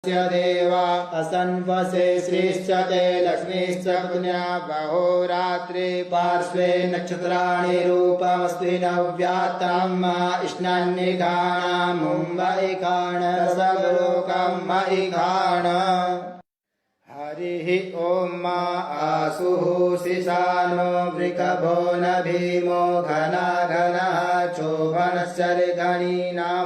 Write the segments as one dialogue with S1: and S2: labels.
S1: देवा असन्वसे श्रीश्च ते लक्ष्मीश्च पुण्या बहोरात्रि पार्श्वे नक्षत्राणि रूपमस्विनव्यात्तम् इष्णान्निघाण मुम्बैघाण सबलोकम् मयिघाण हरिः ॐ आसुः शिशानो वृकभो न भीमो घना घनः चोभनश्चर्गणीनां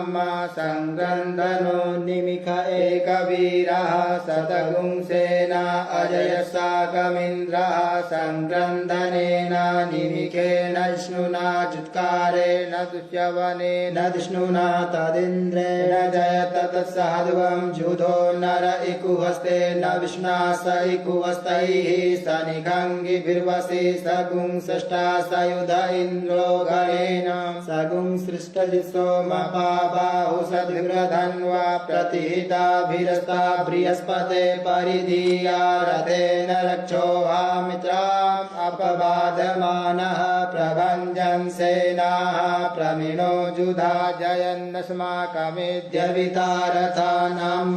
S1: संगन्धनो निमिख एकवीरः शतगुंसेना अजयसाकमिन्द्रः संग्रन्धनेन निमिखेन विष्णुना चुत्कारेण दुष्यवनेन विष्णुना तदिन्द्रेण जयत तत्साधुवं जुधो नर इकुहस्तेन विष्णा स इकुवस्तैः सनिघङ्गिभिर्वसि सगुंसष्टा सयुध इन्द्रो गणेन सगुंसृष्टजिसोमपाबाहु सद्विव्रधन्वा प्रतिहिताभिरस्ता बृहस्पते परिधीया रथेन रक्षोहामित्राम् अपबाधमानः प्रभञ्जन् सेनाः प्रमिणो जुधा जयन्नस्माकमेद्य वितारथानां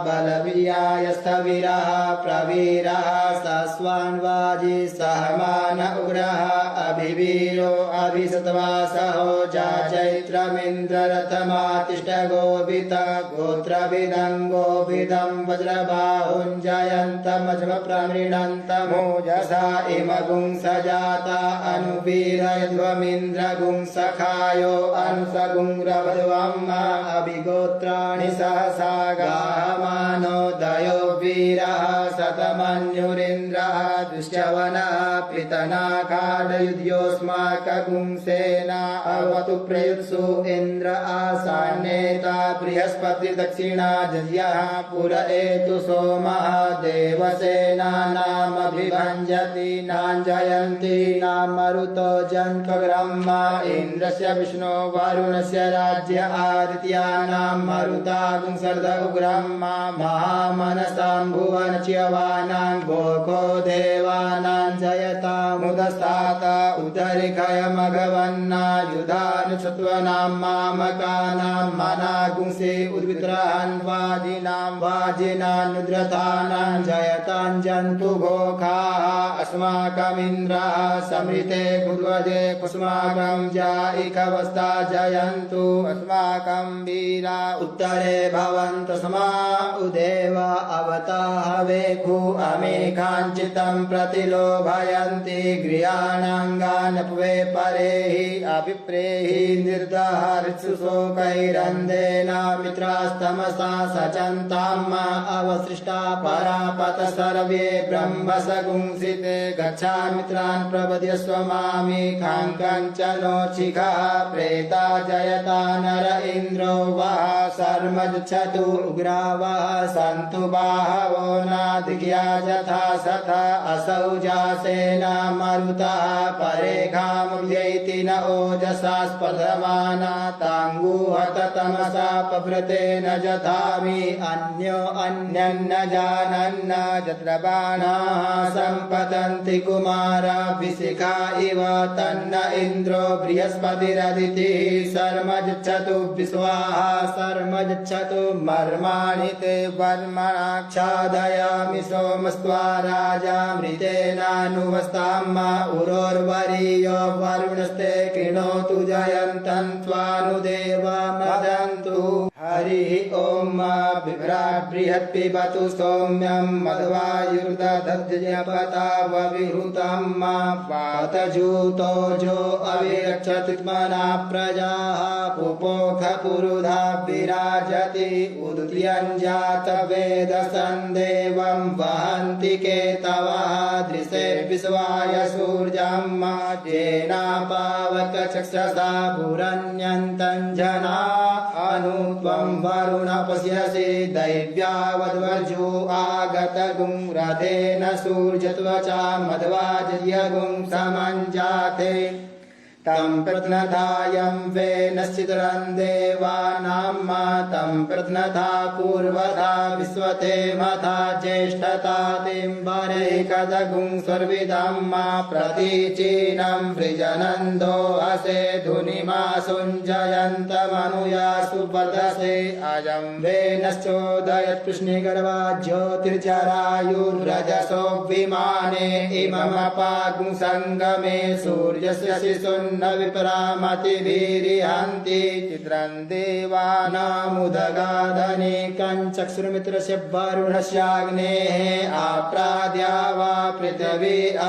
S1: बलवीयायस्थविरः प्रवीरः सस्वान्वाजी सहमान उग्रः अभिवीरो अभिसत्वासहो चैत्रमिन्द्ररथमातिष्ठ गोवित गोत्रभिदं गोविदं वज्रबाहुञ्जयन्तमज्म प्रमृणन्तमोजसा इमगुं सजाता अनुवीरयध्वमिन्द्रगुं सखायो अनुसगुं रवध्वम् अभिगोत्राणि सहसा गाहमानो दयो वीरः शतमन्युरिन्द्रः दुष्यवनः पृतनाकाडयुध्योऽस्माकगुंसेना अवतु प्रयुत्सु इन्द्र आसान्येता बृहस्पति दक्षिणा जज्ञः पुर एतु सोमः देवसेनानामभिभञ्जति नाञ्जयन्ति नामरुतो जन्खग्रह्म इन्द्रस्य विष्णो वरुणस्य राज्य आदित्यानां मरुतागुं सर्द उग्रह्म महामनसां भुवनच्यवानां भोगो देवानां जयतामुदस्तात उदरिखयमघवन्नायुधानुसत्त्वनां मामकानां मनागुंसि उद्विग्रहान् वाजिनानुद्रथानां जयतां जन्तु घोखाः अस्माकमिन्द्रः समृते गुद्वदे कुस्माकं जायिकवस्ता जयन्तु अस्माकं वीरा उत्तरे भवन्तु स्मा उदेव अवताहवेखु अमेकाञ्चितं प्रतिलोभयन्ति गृहाणाङ्गानप्वे परेहि अभिप्रेहि निर्दहर्षु शोकैरन्देन मित्रास्तमसा सचन्ताम् अवसृष्टा परापत सर्वे ब्रह्मसगुंसिते गच्छा मित्रान् प्रपद्यस्व मामेकाङ्कञ्चनोच्छिखः प्रेता जयता नर इन्द्रो वः शर्मज्छतु उग्रा वः सन्तु बाहवो नादिज्ञा यथा सथा असौ जासेना मरुतः परेघामुद्यैति न ओजसा स्पर्धमाना ताङ्गुहत तमसा पभृतेन जधामि अन्यो अन्यन्न जानन्न यत्र बाणाः सम्पतन्ति कुमाराभिषिखा इव तन्न इन्द्रो बृहस्पतिरदितिः शर्मज्छतु विश्वाः शर्मज्छतु मर्माणि ते वर्मणाच्छादयामि सोमस्त्वा राजा मृतेनानुवस्ताम् उरोर्वरीयो वरुणस्ते कृणोतु जयन्तं त्वानुदेव मदन्तु हरिः ॐ बिभ्राट् बृहत् पिबतु सौम्यं मध्वायुर्दधद्यपतावविहृतं वातजूतो जो अविरक्षतित्मना प्रजाः पुपोख पुरुधा विराजति उद्यञ्जात वेदसन्देवं वहन्ति केतवः दृशे विश्वाय सूर्यं जेनापावक चक्षसा भुरन्यन्तं जना अनुत्वं वरुण पश्यसि दैव्यावद्वर्जो आगतगुं रथेन सूर्यत्वचा मध्वाजयगुं समञ्जाते तं प्रत्नधायं वेनश्चितरं देवानां तं प्रत्नधा पूर्वधा विश्वते मथा ज्येष्ठतातिं वरेकदगुं स्वर्विदं प्रतीचीनं वृजनन्दो हसे धुनिमा सुञ्जयन्तमनुया सुवर्धसे अयं वेनश्चोदयत् कृष्णेगर्वा ज्योतिर्जरायुर्रजसो विमाने इममपागुं संगमे सूर्यस्य शिशुन्न विप्रामतिभिरिहन्ति चित्रं देवानामुदगादनेकं चक्षुर्मित्रस्य वरुणस्याग्नेः आप्राद्या वा पृथिवी